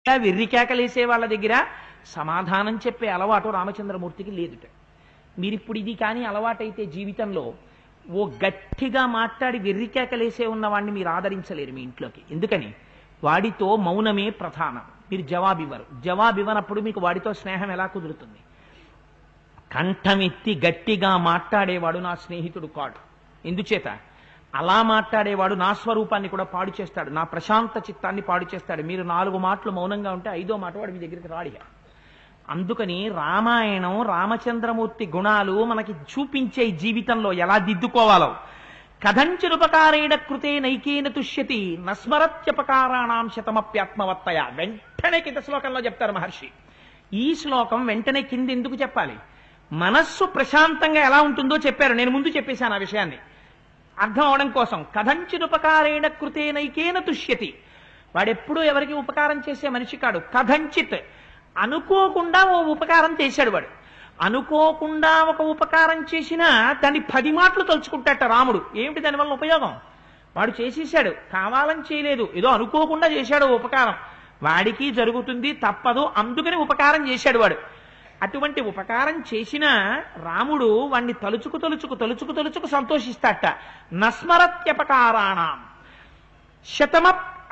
వెర్రికేకలేసే వాళ్ళ దగ్గర సమాధానం చెప్పే అలవాటు రామచంద్రమూర్తికి లేదుట. మీరిప్పుడు ఇది కానీ అలవాటైతే జీవితంలో ఓ గట్టిగా మాట్లాడి వెర్రికేకలేసే ఉన్నవాడిని మీరు ఆదరించలేరు మీ ఇంట్లోకి. ఎందుకని? వాడితో మౌనమే ప్రధానం. మీరు జవాబివ్వరు. జవాబివ్వనప్పుడు మీకు వాడితో స్నేహం ఎలా కుదురుతుంది? కంఠమెత్తి గట్టిగా మాట్లాడేవాడు నా స్నేహితుడు కాడు. ఎందుచేత? అలా మాట్లాడేవాడు నా స్వరూపాన్ని కూడా పాడు చేస్తాడు, నా ప్రశాంత చిత్తాన్ని పాడు చేస్తాడు. మీరు 4 మాటలు మౌనంగా ఉంటే 5వ మాట వాడు మీ దగ్గరికి రాడిగా. అందుకని రామాయణం రామచంద్రమూర్తి గుణాలు మనకి చూపించే జీవితంలో ఎలా దిద్దుకోవాలో. కథంచరుపకారేణ కృతే నైకేన తుష్యతి నస్మరత్యపకారాణం శతమప్యాత్మవత్తయ. వెంటనే కింద శ్లోకంలో చెప్తారు మహర్షి. ఈ శ్లోకం వెంటనే కింద ఎందుకు చెప్పాలి? మనస్సు ప్రశాంతంగా ఎలా ఉంటుందో చెప్పారు. నేను ముందు చెప్పేశాను ఆ విషయాన్ని అర్థం అవడం కోసం. కథంచిదుపకారేణ కృతే నైకేన తుష్యతి. వాడెప్పుడూ ఎవరికి ఉపకారం చేసే మనిషి కాడు. కథంచిత్, అనుకోకుండా ఓ ఉపకారం చేశాడు వాడు. అనుకోకుండా ఒక ఉపకారం చేసినా దాన్ని 10 మాటలు తలుచుకుంటాట రాముడు. ఏమిటి దానివల్ల ఉపయోగం? వాడు చేసేసాడు, కావాలని చేయలేదు, ఏదో అనుకోకుండా చేశాడు ఉపకారం. వాడికి జరుగుతుంది, తప్పదు, అందుకని ఉపకారం చేశాడు వాడు. అటువంటి ఉపకారం చేసిన రాముడు వాణ్ణి తలుచుకు తలుచుకు తలుచుకు తలుచుకు సంతోషిస్తాట. నస్మరత్యపకారాణం శతమ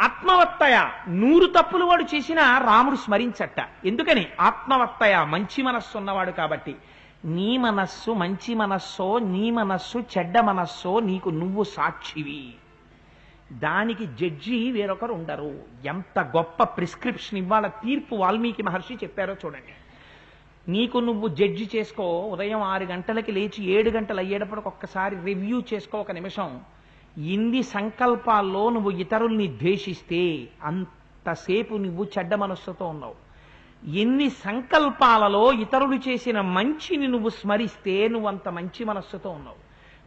ఆత్మవత్తయ. 100 తప్పులు వాడు చేసినా రాముడు స్మరించట. ఎందుకని? ఆత్మవత్తయ, మంచి మనస్సు ఉన్నవాడు కాబట్టి. నీ మనస్సు మంచి మనస్సో, నీ మనస్సు చెడ్డ మనస్సో నీకు నువ్వు సాక్షివి. దానికి జడ్జి వేరొకరు ఉండరు. ఎంత గొప్ప ప్రిస్క్రిప్షన్ ఇవాళ తీర్పు వాల్మీకి మహర్షి చెప్పారో చూడండి. నీకు నువ్వు జడ్జి చేసుకో. ఉదయం 6 గంటలకి లేచి 7 గంటలు అయ్యేటప్పటికి ఒక్కసారి రివ్యూ చేసుకో, ఒక నిమిషం. ఎన్ని సంకల్పాల్లో నువ్వు ఇతరుల్ని ద్వేషిస్తే అంతసేపు నువ్వు చెడ్డ మనస్సుతో ఉన్నావు. ఎన్ని సంకల్పాలలో ఇతరులు చేసిన మంచిని నువ్వు స్మరిస్తే నువ్వు అంత మంచి మనస్సుతో ఉన్నావు.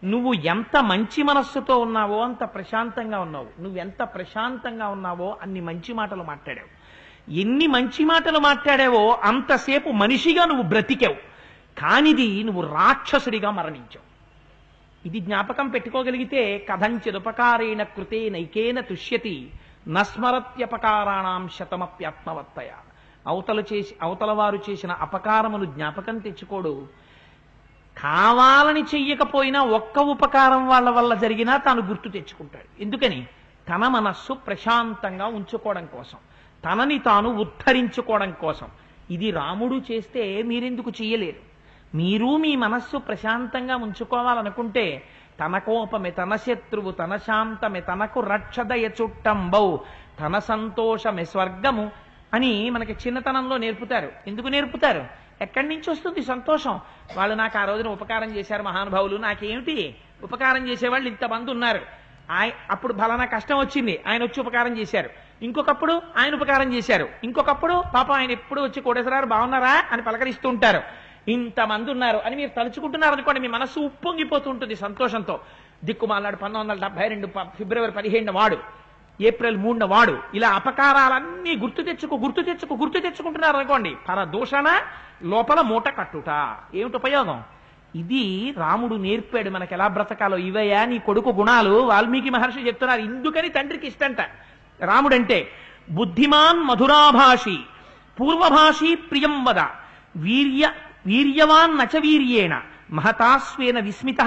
నువ్వు ఎంత మంచి మనస్సుతో ఉన్నావో అంత ప్రశాంతంగా ఉన్నావు. నువ్వెంత ప్రశాంతంగా ఉన్నావో అన్ని మంచి మాటలు మాట్లాడావు. ఎన్ని మంచి మాటలు మాట్లాడావో అంతసేపు మనిషిగా నువ్వు బ్రతికావు. కానిది నువ్వు రాక్షసుడిగా మరణించావు. ఇది జ్ఞాపకం పెట్టుకోగలిగితే కథంచిదుపకారేణ కృతే నైకేన తుష్యతి నస్మరత్యపకారాణం శతమప్యాత్మవత్తయ. అవతల వారు చేసిన అపకారమును జ్ఞాపకం తెచ్చుకోడు. కావాలని చెయ్యకపోయినా ఒక్క ఉపకారం వాళ్ళ వల్ల జరిగినా తాను గుర్తు తెచ్చుకుంటాడు. ఎందుకని? తన మనస్సు ప్రశాంతంగా ఉంచుకోవడం కోసం, తనని తాను ఉద్ధరించుకోవడం కోసం. ఇది రాముడు చేస్తే మీరెందుకు చెయ్యలేరు? మీరు మీ మనస్సు ప్రశాంతంగా ఉంచుకోవాలనుకుంటే తన కోపమే తన శత్రువు, తన శాంతమే తనకు రక్షదయ చుట్టంబౌ, తన సంతోషమే స్వర్గము అని మనకి చిన్నతనంలో నేర్పుతారు. ఎందుకు నేర్పుతారు? ఎక్కడి నుంచి వస్తుంది సంతోషం? వాళ్ళు నాకు ఆ రోజున ఉపకారం చేశారు మహానుభావులు, నాకేమిటి? ఉపకారం చేసేవాళ్ళు ఇంతమంది ఉన్నారు. అప్పుడు ఫలానా కష్టం వచ్చింది, ఆయన వచ్చి ఉపకారం చేశారు. ఇంకొకప్పుడు ఆయన ఉపకారం చేశారు. ఇంకొకప్పుడు పాపం ఆయన ఎప్పుడు వచ్చి కోటేశ్వరారు బాగున్నారా అని పలకరిస్తూ ఉంటారు. ఇంతమంది ఉన్నారు అని మీరు తలుచుకుంటున్నారు అనుకోండి, మీ మనస్సు ఉప్పొంగిపోతుంటుంది సంతోషంతో. దిక్కుమాలాడు 1972 ఫిబ్రవరి 15 వాడు, ఏప్రిల్ 3 వాడు, ఇలా అపకారాలన్నీ గుర్తు తెచ్చుకుంటున్నారు అనుకోండి. పరదూషణ లోపల మూట కట్టుట. ఏమిటి ఉపయోగం? ఇది రాముడు నేర్పాడు మనకు ఎలా బ్రతకాలో. ఇవయ్యా నీ కొడుకు గుణాలు. వాల్మీకి మహర్షి చెప్తున్నారు. ఇందుకని తండ్రికి ఇష్టంట రాముడంటే. బుద్ధిమాన్ మధురాభాషి పూర్వభాషి ప్రియం వద వీర్యవాన్ నచ వీర్యేణ మహతాస్వేన విస్మిత.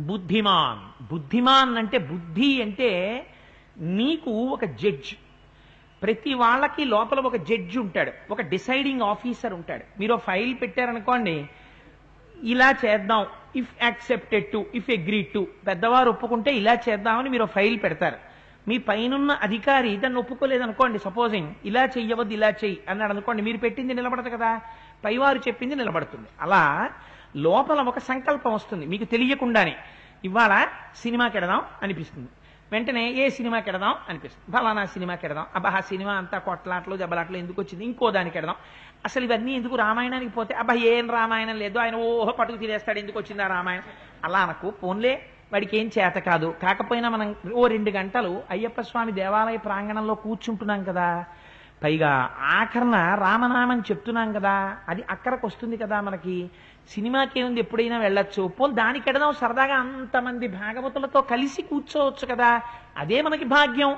బుద్ధిమాన్. బుద్ధిమాన్ అంటే, బుద్ధి అంటే నీకు ఒక జడ్జ్. ప్రతి వాళ్ళకి లోపల ఒక జడ్జి ఉంటాడు, ఒక డిసైడింగ్ ఆఫీసర్ ఉంటాడు. మీరు ఫైల్ పెట్టారనుకోండి, ఇలా చేద్దాం, if accepted to, if agreed to, పెద్దవారు ఒప్పుకుంటే ఇలా చేద్దామని మీరు ఫైల్ పెడతారు. మీ పైనున్న అధికారి దాన్ని ఒప్పుకోలేదనుకోండి, సపోజింగ్ ఇలా చెయ్యవద్దు ఇలా చెయ్యి అన్నాడు అనుకోండి, మీరు పెట్టింది నిలబడదు కదా, పైవారు చెప్పింది నిలబడుతుంది. అలా లోపల ఒక సంకల్పం వస్తుంది మీకు తెలియకుండానే. ఇవాళ సినిమాకి ఎడదాం అనిపిస్తుంది, వెంటనే ఏ సినిమాకి ఎడదాం అనిపిస్తుంది. ఫలానా సినిమాకి ఎడదాం. అబ్బా ఆ సినిమా అంతా కొట్లాట్లు జబలాట్లు ఎందుకు వచ్చింది, ఇంకో దానికి ఎడదాం. అసలు ఇవన్నీ ఎందుకు? రామాయణానికి పోతే అబ్బా ఏం రామాయణం లేదు, ఆయన ఓహో పట్టుకు తినేస్తాడు, ఎందుకు వచ్చింది ఆ రామాయణం. అలా అనకు. పోన్లే వాడికి ఏం చేత కాదు. కాకపోయినా మనం 2 గంటలు అయ్యప్ప స్వామి దేవాలయ ప్రాంగణంలో కూర్చుంటున్నాం కదా, పైగా ఆఖరణ రామనామం చెప్తున్నాం కదా, అది అక్కడికి వస్తుంది కదా మనకి. సినిమాకి ఏముంది, ఎప్పుడైనా వెళ్ళొచ్చు. పోల్ దానికి ఎడదాం, సరదాగా అంతమంది భాగవతులతో కలిసి కూర్చోవచ్చు కదా, అదే మనకి భాగ్యం.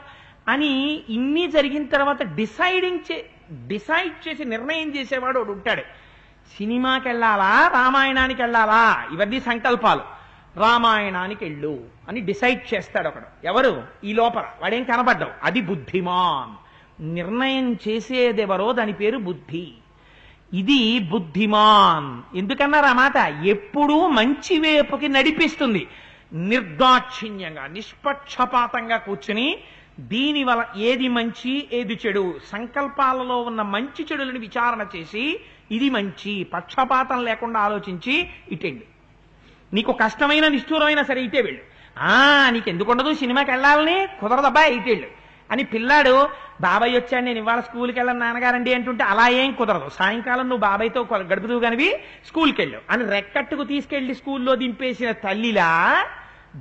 అని ఇన్ని జరిగిన తర్వాత డిసైడ్ చేసి నిర్ణయం చేసేవాడు ఒకడు ఉంటాడు. సినిమాకి వెళ్ళాలా రామాయణానికి వెళ్ళాలా, ఇవన్నీ సంకల్పాలు. రామాయణానికి వెళ్ళు అని డిసైడ్ చేస్తాడు ఒకడు. ఎవరు? ఈ లోపల వాడేం కనబడ్డావు, అది బుద్ధిమాన్. నిర్ణయం చేసేదెవరో దాని పేరు బుద్ధి. ఇది బుద్ధిమాన్. ఎందుకన్నారు ఆ మాట? ఎప్పుడూ మంచి వైపుకి నడిపిస్తుంది. నిర్దాక్షిణ్యంగా నిష్పక్షపాతంగా కూర్చుని దీని వల్ల ఏది మంచి ఏది చెడు, సంకల్పాలలో ఉన్న మంచి చెడులను విచారణ చేసి ఇది మంచి, పక్షపాతం లేకుండా ఆలోచించి ఇటెండు. నీకు కష్టమైన నిష్ఠూరమైన సరే ఇటే వెళ్ళు. నీకు ఎందుకుండదు సినిమాకి వెళ్ళాలని, కుదరదబ్బా ఇటెళ్ళు అని పిల్లాడు బాబాయ్ వచ్చాడు నేను ఇవాళ స్కూల్కి వెళ్ళను నాన్నగారండి అంటుంటే అలా ఏం కుదరదు. సాయంకాలం నువ్వు బాబాయ్తో గడుపుతూ కనివి స్కూల్కి వెళ్ళు అని రెక్కట్టుకు తీసుకెళ్లి స్కూల్లో దింపేసిన తల్లిలా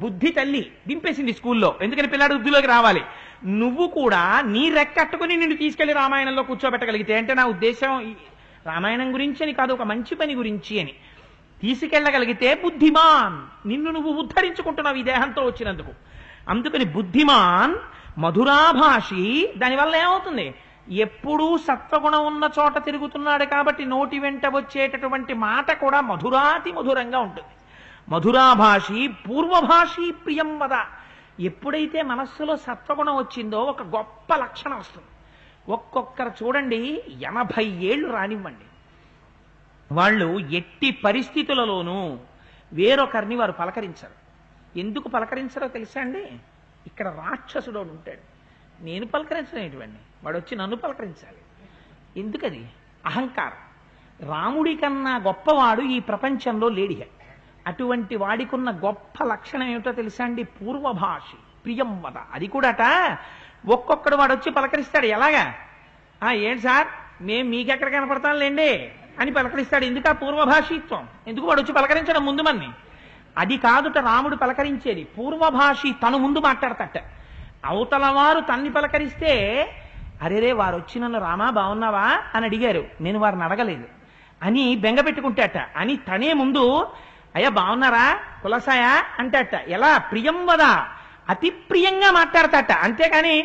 బుద్ధి తల్లి దింపేసింది స్కూల్లో. ఎందుకని పిల్లాడు బుద్ధిలోకి రావాలి. నువ్వు కూడా నీ రెక్కట్టుకుని నిన్ను తీసుకెళ్లి రామాయణంలో కూర్చోబెట్టగలిగితే, అంటే నా ఉద్దేశం రామాయణం గురించి అని కాదు, ఒక మంచి పని గురించి అని తీసుకెళ్లగలిగితే బుద్ధిమాన్. నిన్ను నువ్వు ఉద్ధరించుకుంటున్నావు ఈ దేహంతో వచ్చినందుకు. అందుకని బుద్ధిమాన్ మధురాభాషి. దానివల్ల ఏమవుతుంది? ఎప్పుడూ సత్వగుణం ఉన్న చోట తిరుగుతున్నాడు కాబట్టి నోటి వెంట వచ్చేటటువంటి మాట కూడా మధురాతి మధురంగా ఉంటుంది. మధురాభాషి పూర్వభాషి ప్రియం వద. ఎప్పుడైతే మనస్సులో సత్వగుణం వచ్చిందో ఒక గొప్ప లక్షణం వస్తుంది. ఒక్కొక్కరు చూడండి 80 ఏళ్ళు రానివ్వండి, వాళ్ళు ఎట్టి పరిస్థితులలోనూ వేరొకరిని వారు పలకరించరు. ఎందుకు పలకరించరో తెలుసా అండి? ఇక్కడ రాక్షసుడు ఉంటాడు, నేను పలకరించలేటువంటి వాడు వచ్చి నన్ను పలకరించాలి. ఎందుకది? అహంకారం. రాముడి కన్నా గొప్పవాడు ఈ ప్రపంచంలో లేడిగా. అటువంటి వాడికున్న గొప్ప లక్షణం ఏమిటో తెలుసా అండి? పూర్వభాషి ప్రియం వద. అది కూడాట ఒక్కొక్కడు వాడు వచ్చి పలకరిస్తాడు. ఎలాగా? ఏంటి సార్ మేము మీకెక్కడ కనపడతాంలేండి అని పలకరిస్తాడు. ఎందుకు ఆ పూర్వభాషిత్వం? ఎందుకు వాడు వచ్చి పలకరించడం ముందు మన్ని? అది కాదుట రాముడు పలకరించేది. పూర్వభాషి తను ముందు మాట్లాడతట. అవతల వారు తన్ని పలకరిస్తే అరేరే వారు వచ్చి నన్ను రామా బాగున్నావా అని అడిగారు, నేను వారిని అడగలేదు అని బెంగ పెట్టుకుంటాట. అని తనే ముందు అయ్యా బాగున్నారా కులసాయా అంటాట. ఎలా? ప్రియం వద. అతి ప్రియంగా మాట్లాడతాట. అంతేకాని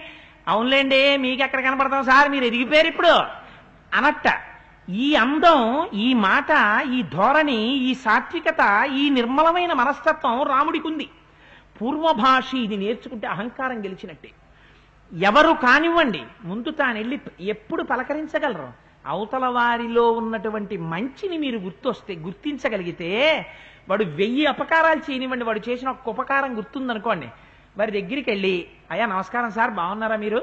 అవునులేండి మీకెక్కడ కనపడతాం సార్ మీరు ఎదిగిపోయారు ఇప్పుడు అనట్ట. ఈ అందం, ఈ మాట, ఈ ధోరణి, ఈ సాత్వికత, ఈ నిర్మలమైన మనస్తత్వం రాముడికి ఉంది. పూర్వభాషి ఇది నేర్చుకుంటే అహంకారం గెలిచినట్టే. ఎవరు కానివ్వండి ముందు తాను వెళ్ళి ఎప్పుడు పలకరించగలరు? అవతల వారిలో ఉన్నటువంటి మంచిని మీరు గుర్తించగలిగితే వాడు 1000 అపకారాలు చేయనివ్వండి, వాడు చేసిన ఒక ఉపకారం గుర్తుందనుకోండి, వారి దగ్గరికి వెళ్ళి అయ్యా నమస్కారం సార్ బాగున్నారా మీరు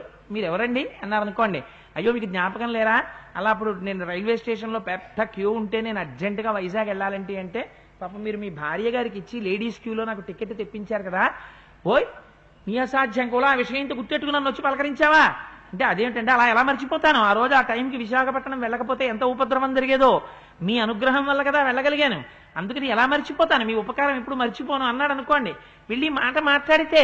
ఎవరండి అన్నారనుకోండి, అయ్యో మీకు జ్ఞాపకం లేరా అలా అప్పుడు నేను రైల్వే స్టేషన్లో పెద్ద క్యూ ఉంటే నేను అర్జెంటుగా వైజాగ్ వెళ్ళాలంటే అంటే పాపం మీరు మీ భార్య గారికి ఇచ్చి లేడీస్ క్యూలో నాకు టికెట్ తెప్పించారు కదా, ఓయ్ నీ అసాధ్యం కూడా ఆ విషయంతో గుర్తెట్టుకుని నన్ను వచ్చి పలకరించావా అంటే అదేంటంటే అలా ఎలా మర్చిపోతాను? ఆ రోజు ఆ టైంకి విశాఖపట్నం వెళ్ళకపోతే ఎంత ఉపద్రవం జరిగేదో, మీ అనుగ్రహం వల్ల కదా వెళ్ళగలిగాను, అందుకని ఎలా మర్చిపోతాను, మీ ఉపకారం ఎప్పుడు మర్చిపోను అన్నాడు అనుకోండి. వెళ్ళి మాట మాట్లాడితే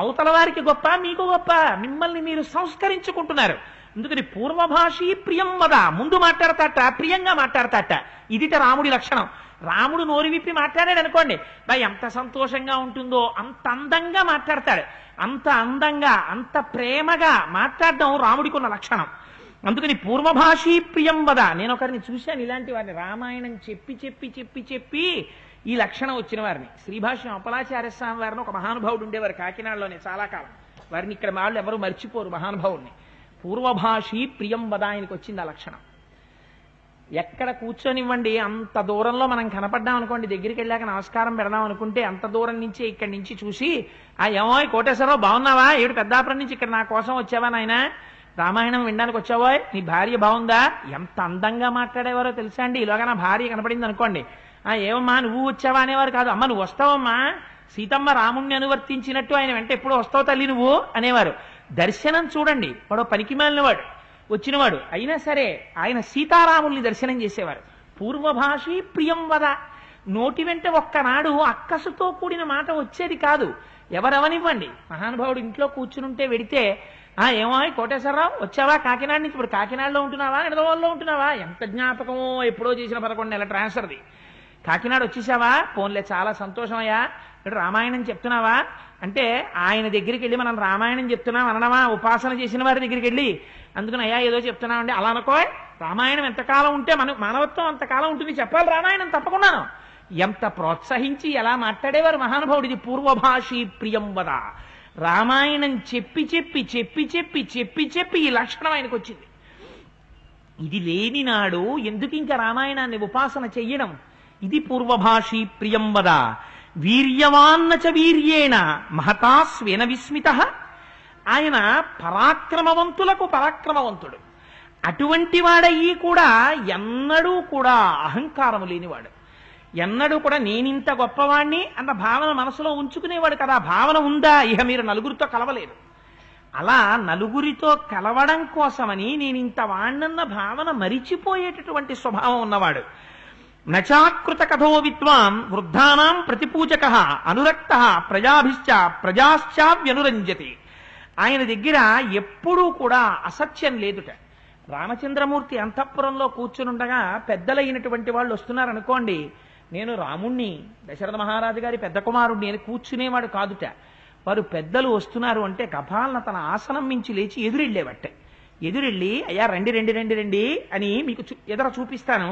అవతల వారికి గొప్ప మీకు గొప్ప, మిమ్మల్ని మీరు సంస్కరించుకుంటున్నారు. అందుకని పూర్వభాషి ప్రియం వద. ముందు మాట్లాడతాట, ప్రియంగా మాట్లాడతాట. ఇదిట రాముడి లక్షణం. రాముడు నోరు విప్పి మాట్లాడాడు అనుకోండి, ఎంత సంతోషంగా ఉంటుందో అంత అందంగా మాట్లాడతాడు. అంత అందంగా అంత ప్రేమగా మాట్లాడడం రాముడికి ఉన్న లక్షణం. అందుకని పూర్వభాషి ప్రియం వద. నేను ఒకరిని చూశాను ఇలాంటి వారిని, రామాయణం చెప్పి చెప్పి చెప్పి చెప్పి ఈ లక్షణం వచ్చిన వారిని. శ్రీభాష్యం అప్పలాచార్య స్వామి వారిని ఒక మహానుభావుడు ఉండేవారు కాకినాడలోనే చాలా కాలం. వారిని ఇక్కడ వాళ్ళు ఎవరు మర్చిపోరు మహానుభావుడిని. పూర్వభాషి ప్రియం వద ఆయనకు వచ్చింది ఆ లక్షణం. ఎక్కడ కూర్చొనివ్వండి అంత దూరంలో మనం కనపడ్డాం అనుకోండి, దగ్గరికి వెళ్ళాక నమస్కారం పెడదాం అనుకుంటే అంత దూరం నుంచి ఇక్కడి నుంచి చూసి ఏమో కోటేశ్వరరావు బాగున్నావా, ఏడు పెద్దాపురం నుంచి ఇక్కడ నా కోసం వచ్చావా నాయన, రామాయణం వినడానికి వచ్చావో, నీ భార్య బాగుందా, ఎంత అందంగా మాట్లాడేవారో తెలుసా అండి. ఇలాగా నా భార్య కనపడింది అనుకోండి, ఏమమ్మా నువ్వు వచ్చావా అనేవారు కాదు, అమ్మ నువ్వు వస్తావమ్మా, సీతమ్మ రాముణ్ణి అనువర్తించినట్టు ఆయన వెంట ఎప్పుడు వస్తావు తల్లి నువ్వు అనేవారు. దర్శనం చూడండి, వాడు పనికి మాలినవాడు వచ్చినవాడు అయినా సరే ఆయన సీతారాముల్ని దర్శనం చేసేవారు. పూర్వభాషి ప్రియం వద. నోటి వెంట ఒక్కనాడు అక్కసుతో కూడిన మాట వచ్చేది కాదు. ఎవరెవనివ్వండి, మహానుభావుడు ఇంట్లో కూర్చునుంటే వెడితే ఏమో కోటేశ్వరరావు వచ్చావా కాకినాడ నుంచి, ఇప్పుడు కాకినాడలో ఉంటున్నావా నిడదవోల్లో ఉంటున్నావా, ఎంత జ్ఞాపకమో ఎప్పుడో చేసిన 11 నెలల ట్రాన్స్ఫర్ది, కాకినాడ వచ్చేసావా, పోన్లే చాలా సంతోషమయ్యా, రామాయణం చెప్తున్నావా అంటే ఆయన దగ్గరికి వెళ్ళి మనం రామాయణం చెప్తున్నాం అనడమా, ఉపాసన చేసిన వారి దగ్గరికి వెళ్ళి. అందుకని అయ్యా ఏదో చెప్తున్నామండి అలా అనుకో, రామాయణం ఎంతకాలం ఉంటే మానవత్వం అంతకాలం ఉంటుంది, చెప్పాలి రామాయణం తప్పకుండాను. ఎంత ప్రోత్సహించి ఎలా మాట్లాడేవారు మహానుభావుడు. ఇది పూర్వభాషీ ప్రియం వద. రామాయణం చెప్పి చెప్పి చెప్పి చెప్పి చెప్పి చెప్పి ఈ లక్షణం ఆయనకు వచ్చింది. ఇది లేని నాడు ఎందుకు ఇంకా రామాయణాన్ని ఉపాసన చెయ్యడం? ఇది పూర్వభాషీ ప్రియం వద. వీర్యవాన్న చ వీర్యేణ మహతా స్వేన విస్మిత. ఆయన పరాక్రమవంతులకు పరాక్రమవంతుడు. అటువంటి వాడయ్యి కూడా ఎన్నడూ కూడా అహంకారము లేనివాడు, ఎన్నడూ కూడా నేనింత గొప్పవాణ్ణి అన్న భావన మనసులో ఉంచుకునేవాడు కదా. భావన ఉందా? ఇహ మీరు నలుగురితో కలవలేదు. అలా నలుగురితో కలవడం కోసమని నేనింత వాణ్ణన్న భావన మరిచిపోయేటటువంటి స్వభావం ఉన్నవాడు. నచాకృత కథో విద్వాన్ వృద్ధానాం ప్రతిపూజక అనురక్త ప్రజాభిశ్చ ప్రజాశ్చావ్యనురంజతి. ఆయన దగ్గర ఎప్పుడూ కూడా అసత్యం లేదుట. రామచంద్రమూర్తి అంతఃపురంలో కూర్చునుండగా పెద్దలైనటువంటి వాళ్ళు వస్తున్నారనుకోండి, నేను రాముణ్ణి దశరథ మహారాజు గారి పెద్ద కుమారుణ్ణి అని కూర్చునేవాడు కాదుట. వారు పెద్దలు వస్తున్నారు అంటే గభాలన తన ఆసనం మించి లేచి ఎదురెళ్ళేవట్టే. ఎదురెళ్ళి అయ్యా రండి రండి రండి రండి అని మీకు ఎదుర చూపిస్తాను.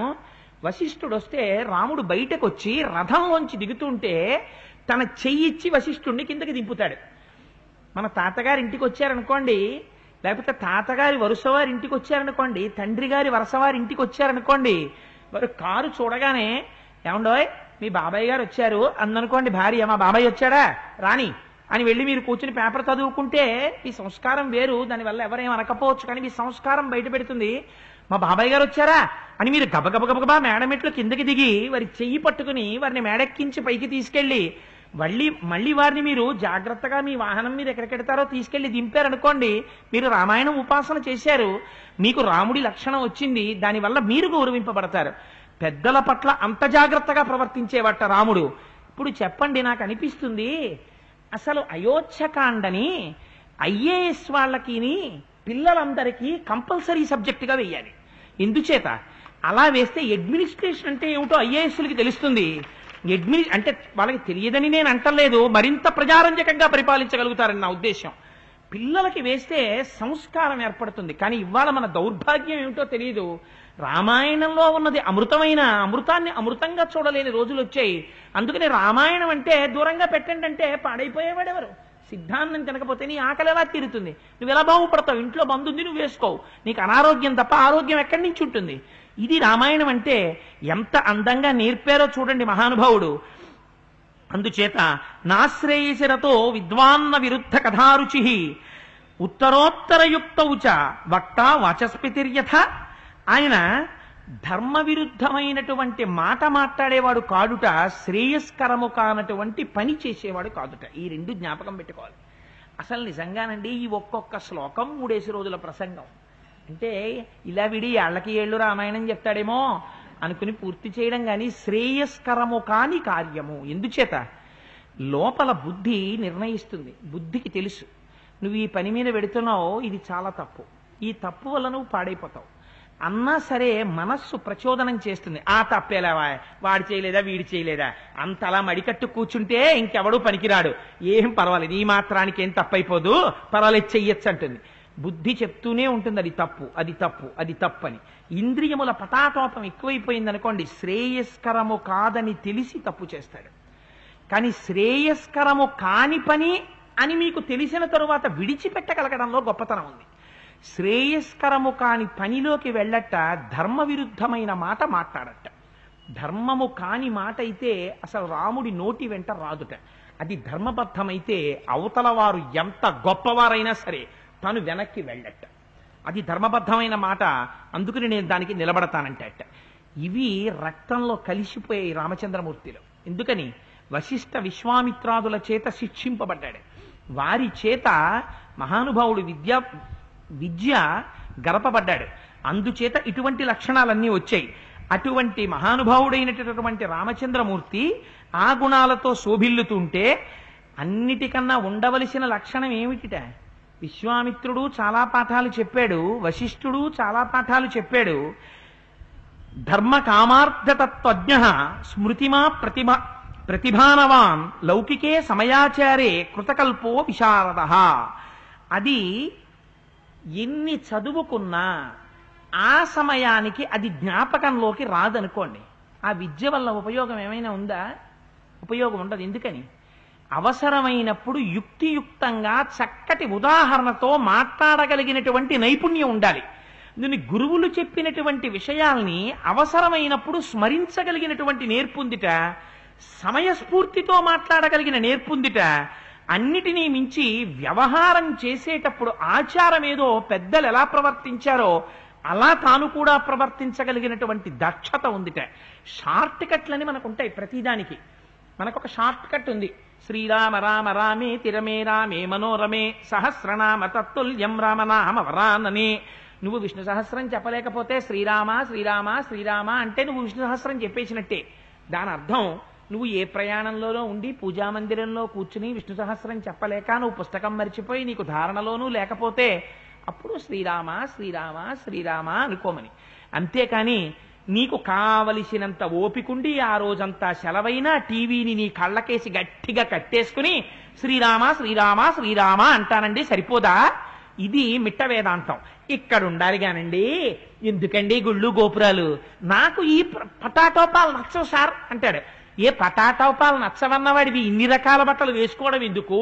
వశిష్ఠుడు వస్తే రాముడు బయటకు వచ్చి రథంలోంచి దిగుతుంటే తన చెయ్యిచ్చి వశిష్ఠుడిని కిందకి దింపుతాడు. మన తాతగారి ఇంటికి వచ్చారనుకోండి, లేకపోతే తాతగారి వరుసవారి ఇంటికి వచ్చారనుకోండి, తండ్రి గారి వరుసవారి ఇంటికి వచ్చారనుకోండి, వారు కారు చూడగానే ఏమండోయ్ మీ బాబాయ్ గారు వచ్చారు అందనుకోండి భార్య, మా బాబాయ్ వచ్చాడా రాని అని వెళ్ళి మీరు కూర్చుని పేపర్ చదువుకుంటే ఈ సంస్కారం వేరు. దానివల్ల ఎవరేం అనకపోవచ్చు, కానీ మీ సంస్కారం బయట పెడుతుంది. మా బాబాయ్ గారు వచ్చారా అని మీరు గబగబగబగబా మేడమెట్లు కిందకి దిగి వారి చెయ్యి పట్టుకుని వారిని మేడెక్కించి పైకి తీసుకెళ్ళి మళ్ళీ వారిని మీరు జాగ్రత్తగా మీ వాహనం మీద ఎక్కడికెడతారో తీసుకెళ్లి దింపారనుకోండి, మీరు రామాయణం ఉపాసన చేశారు, మీకు రాముడి లక్షణం వచ్చింది, దానివల్ల మీరు గౌరవింపబడతారు. పెద్దల పట్ల అంత జాగ్రత్తగా ప్రవర్తించేవట రాముడు. ఇప్పుడు చెప్పండి, నాకు అనిపిస్తుంది అసలు అయోధ్యకాండని ఐఏఎస్ వాళ్ళకి పిల్లలందరికీ కంపల్సరీ సబ్జెక్టుగా వేయాలి. ఎందుచేత అలా వేస్తే అడ్మినిస్ట్రేషన్ అంటే ఏమిటో ఐఏఎస్లకి తెలుస్తుంది. అంటే వాళ్ళకి తెలియదని నేను అంటలేదు, మరింత ప్రజారంజకంగా పరిపాలించగలుగుతారని నా ఉద్దేశం. పిల్లలకి వేస్తే సంస్కారం ఏర్పడుతుంది. కానీ ఇవాళ మన దౌర్భాగ్యం ఏమిటో తెలియదు. రామాయణంలో ఉన్నది అమృతాన్ని అమృతంగా చూడలేని రోజులు వచ్చాయి. అందుకని రామాయణం అంటే దూరంగా పెట్టండి అంటే పాడైపోయేవాడెవరు? సిద్ధాంతం తినకపోతే నీ ఆకలి ఎలా తీరుతుంది? నువ్వు ఎలా బాగుపడతావు? ఇంట్లో బంధుంది నువ్వు వేసుకోవు, నీకు అనారోగ్యం తప్ప ఆరోగ్యం ఎక్కడి నుంచి ఉంటుంది? ఇది రామాయణం అంటే ఎంత అందంగా నేర్పారో చూడండి మహానుభావుడు. అందుచేత నాశ్రేయసిరతో విద్వాన్న విరుద్ధ కథారుచి ఉత్తరోత్తరయుక్తౌచ వక్త వాచస్పతిర్యథ. ఆయన ధర్మ విరుద్ధమైనటువంటి మాట మాట్లాడేవాడు కాదుట, శ్రేయస్కరము కానటువంటి పని చేసేవాడు కాదుట. ఈ రెండు జ్ఞాపకం పెట్టుకోవాలి. అసలు నిజంగానండి ఈ ఒక్కొక్క శ్లోకం 3 రోజుల ప్రసంగం అంటే ఇలా విడి ఏళ్లకి ఏళ్ళు రామాయణం చెప్తాడేమో అనుకుని పూర్తి చేయడం, కానీ శ్రేయస్కరము కాని కార్యము. ఎందుచేత లోపల బుద్ధి నిర్ణయిస్తుంది. బుద్ధికి తెలుసు నువ్వు ఈ పని మీద పెడుతున్నావు, ఇది చాలా తప్పు, ఈ తప్పు వల్ల నువ్వు పాడైపోతావు అన్నా సరే మనస్సు ప్రచోదనం చేస్తుంది. ఆ తప్పేలావా, వాడు చేయలేదా వీడు చేయలేదా, అంతలా మడికట్టు కూర్చుంటే ఇంకెవడూ పనికిరాడు, ఏం పర్వాలేదు, ఈ మాత్రానికి ఏం తప్పైపోదు, పర్వాలేదు చెయ్యొచ్చు అంటుంది. బుద్ధి చెప్తూనే ఉంటుంది అది తప్పు, అది తప్పు, అది తప్పని. ఇంద్రియముల పటాటోపం ఎక్కువైపోయింది అనుకోండి, శ్రేయస్కరము కాదని తెలిసి తప్పు చేస్తాడు. కానీ శ్రేయస్కరము కాని పని అని మీకు తెలిసిన తరువాత విడిచిపెట్టగలగడంలో గొప్పతనం ఉంది. శ్రేయస్కరము కాని పనిలోకి వెళ్ళట ధర్మ విరుద్ధమైన మాట మాట్లాడట. ధర్మము కాని మాట అయితే అసలు రాముడి నోటి వెంట రాదుట. అది ధర్మబద్ధమైతే అవతల వారు ఎంత గొప్పవారైనా సరే తాను వెనక్కి వెళ్ళట. అది ధర్మబద్ధమైన మాట, అందుకని నేను దానికి నిలబడతానంటట. ఇవి రక్తంలో కలిసిపోయాయి రామచంద్రమూర్తిలో. ఎందుకని? వశిష్ఠ విశ్వామిత్రాదుల చేత శిక్షింపబడ్డాడు. వారి చేత మహానుభావుడు విద్య గరపబడ్డాడు. అందుచేత ఇటువంటి లక్షణాలన్నీ వచ్చాయి. అటువంటి మహానుభావుడైనటువంటి రామచంద్రమూర్తి ఆ గుణాలతో శోభిల్లుతుంటే అన్నిటికన్నా ఉండవలసిన లక్షణం ఏమిటిట? విశ్వామిత్రుడు చాలా పాఠాలు చెప్పాడు, వశిష్ఠుడు చాలా పాఠాలు చెప్పాడు. ధర్మ కామార్థతత్వజ్ఞ స్మృతిమా ప్రతిభానవాన్ లౌకికే సమయాచారే కృతకల్పో విశారద. అది ఎన్ని చదువుకున్నా ఆ సమయానికి అది జ్ఞాపకంలోకి రాదనుకోండి, ఆ విద్య వల్ల ఉపయోగం ఏమైనా ఉందా? ఉపయోగం ఉండదు. ఎందుకని? అవసరమైనప్పుడు యుక్తియుక్తంగా చక్కటి ఉదాహరణతో మాట్లాడగలిగినటువంటి నైపుణ్యం ఉండాలి. దీని గురువులు చెప్పినటువంటి విషయాల్ని అవసరమైనప్పుడు స్మరించగలిగినటువంటి నేర్పుందిట, సమయస్ఫూర్తితో మాట్లాడగలిగిన నేర్పుందిట. అన్నిటినీ మించి వ్యవహారం చేసేటప్పుడు ఆచారం ఏదో పెద్దలు ఎలా ప్రవర్తించారో అలా తాను కూడా ప్రవర్తించగలిగినటువంటి దక్షత ఉందిట. షార్ట్ కట్లని మనకుంటాయి ప్రతిదానికి. మనకొక షార్ట్ కట్ ఉంది, శ్రీరామ రామ రామే తిరమే రామే మనోరమే సహస్రనామ తత్తుల్యం రామనామ వరాననే. నువ్వు విష్ణు సహస్రం చెప్పలేకపోతే శ్రీరామ శ్రీరామ శ్రీరామ అంటే నువ్వు విష్ణు సహస్రం చెప్పేసినట్టే. దాని అర్థం నువ్వు ఏ ప్రయాణంలోనో ఉండి పూజామందిరంలో కూర్చుని విష్ణు సహస్రం చెప్పలేక నువ్వు పుస్తకం మర్చిపోయి నీకు ధారణలోనూ లేకపోతే అప్పుడు శ్రీరామ శ్రీరామ శ్రీరామ అనుకోమని. అంతేకాని నీకు కావలసినంత ఓపికండి ఆ రోజంతా సెలవైనా టీవీని నీ కళ్ళకేసి గట్టిగా కట్టేసుకుని శ్రీరామ శ్రీరామ శ్రీరామ అంటానండి సరిపోదా? ఇది మిట్ట వేదాంతం. ఇక్కడ ఉండాలి కానండి, ఎందుకండి గుళ్ళు గోపురాలు, నాకు ఈ పటాటోపాలు నచ్చవు సార్ అంటాడు. ఏ పటాటోపాలు నచ్చవన్నవాడివి ఇన్ని రకాల బట్టలు వేసుకోవడం ఎందుకు?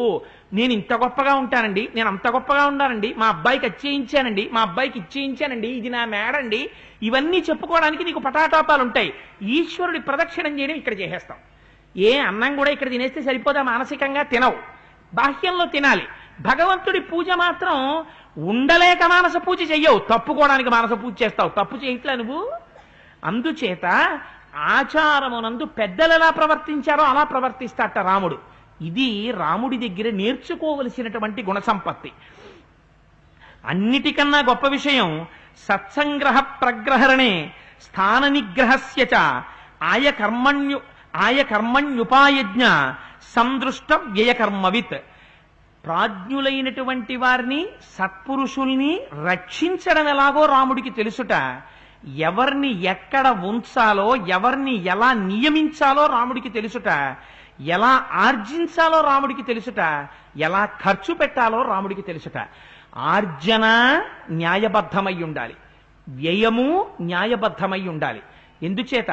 నేను ఇంత గొప్పగా ఉంటానండి, నేను అంత గొప్పగా ఉన్నానండి, మా అబ్బాయికి అచ్చేయించానండి, మా అబ్బాయికి ఇచ్చేయించానండి, ఇది నా మేడండి, ఇవన్నీ చెప్పుకోవడానికి నీకు పటాటోపాలు ఉంటాయి. ఈశ్వరుడి ప్రదక్షిణం చేయడం ఇక్కడ చేసేస్తాం. ఏ అన్నం కూడా ఇక్కడ తినేస్తే సరిపోదా? మానసికంగా తినవు, బాహ్యంలో తినాలి. భగవంతుడి పూజ మాత్రం ఉండలేక మానస పూజ చెయ్యవు, తప్పుకోవడానికి మానస పూజ చేస్తావు. తప్పు చేయట్లే నువ్వు. అందుచేత ఆచారమునందు పెద్దలు ఎలా ప్రవర్తించారో అలా ప్రవర్తిస్తాట రాముడు. ఇది రాముడి దగ్గర నేర్చుకోవలసినటువంటి గుణ సంపత్తి. అన్నిటికన్నా గొప్ప విషయం సత్సంగ్రహ ప్రగ్రహరణే స్థాన నిగ్రహస్య చ ఆయ కర్మణ్యుపాయజ్ఞ సందృష్ట వ్యయకర్మవిత్. ప్రాజ్ఞులైనటువంటి వారిని సత్పురుషుల్ని రక్షించడం ఎలాగో రాముడికి తెలుసుట, ఎవరిని ఎక్కడ ఉంచాలో ఎవరిని ఎలా నియమించాలో రాముడికి తెలుసుట, ఎలా ఆర్జించాలో రాముడికి తెలుసుట, ఎలా ఖర్చు పెట్టాలో రాముడికి తెలుసుట. ఆర్జన న్యాయబద్ధమై ఉండాలి, వ్యయము న్యాయబద్ధమై ఉండాలి. ఎందుచేత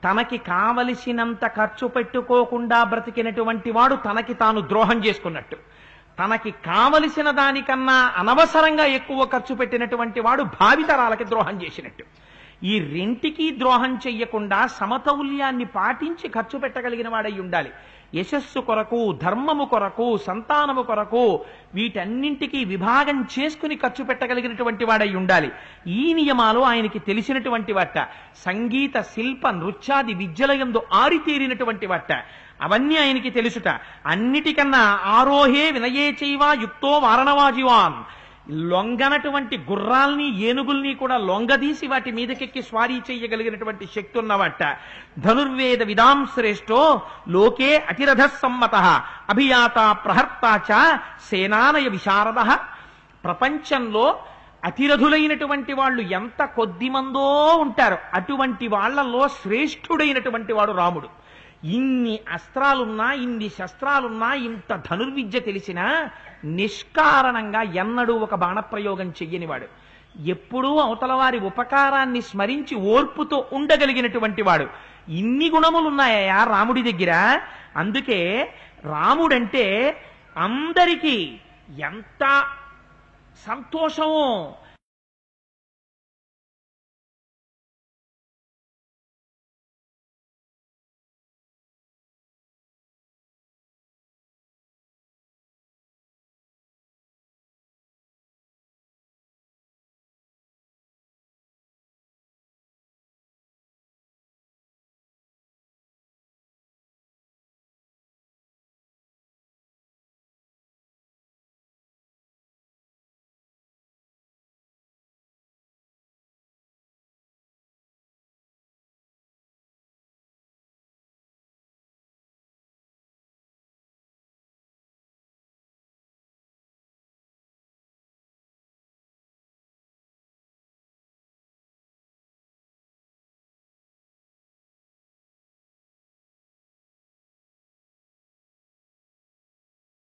తనకి కావలసినంత ఖర్చు పెట్టుకోకుండా బ్రతికినటువంటి వాడు తనకి తాను ద్రోహం చేసుకున్నట్టు, తనకి కావలసిన దానికన్నా అనవసరంగా ఎక్కువ ఖర్చు పెట్టినటువంటి వాడు భావితరాలకి ద్రోహం చేసినట్టు. ఈ రెంటికి ద్రోహం చెయ్యకుండా సమతౌల్యాన్ని పాటించి ఖర్చు పెట్టగలిగిన వాడై ఉండాలి. యశస్సు కొరకు, ధర్మము కొరకు, సంతానము కొరకు వీటన్నింటికీ విభాగం చేసుకుని ఖర్చు పెట్టగలిగినటువంటి వాడై ఉండాలి. ఈ నియమాలు ఆయనకి తెలిసినటువంటి వాట. సంగీత శిల్ప నృత్యాది విద్యలయందు ఆరితేరినటువంటి వాట. అవన్నీ ఆయనకి తెలుసుట. అన్నిటికన్నా ఆరోహే వినయే చైవ యుక్తో వారణవాజివాన్, లొంగనటువంటి గుర్రాల్ని ఏనుగుల్ని కూడా లొంగదీసి వాటి మీదకెక్కి స్వారీ చేయగలిగినటువంటి శక్తి ఉన్నవాట. ధనుర్వేద విదాం శ్రేష్టో లోకే అతిరథ సమ్మత అభియాత ప్రహర్తాచ సేనానయ విశారద. ప్రపంచంలో అతిరథులైనటువంటి వాళ్ళు ఎంత కొద్ది మందో ఉంటారు, అటువంటి వాళ్లలో శ్రేష్ఠుడైనటువంటి వాడు రాముడు. ఇన్ని అస్త్రాలున్నా, ఇన్ని శస్త్రాలున్నా, ఇంత ధనుర్విద్య తెలిసినా నిష్కారణంగా ఎన్నడూ ఒక బాణప్రయోగం చెయ్యనివాడు. ఎప్పుడూ అవతల వారి ఉపకారాన్ని స్మరించి ఓర్పుతో ఉండగలిగినటువంటి వాడు. ఇన్ని గుణములున్నాయా రాముడి దగ్గర. అందుకే రాముడంటే అందరికీ ఎంత సంతోషమో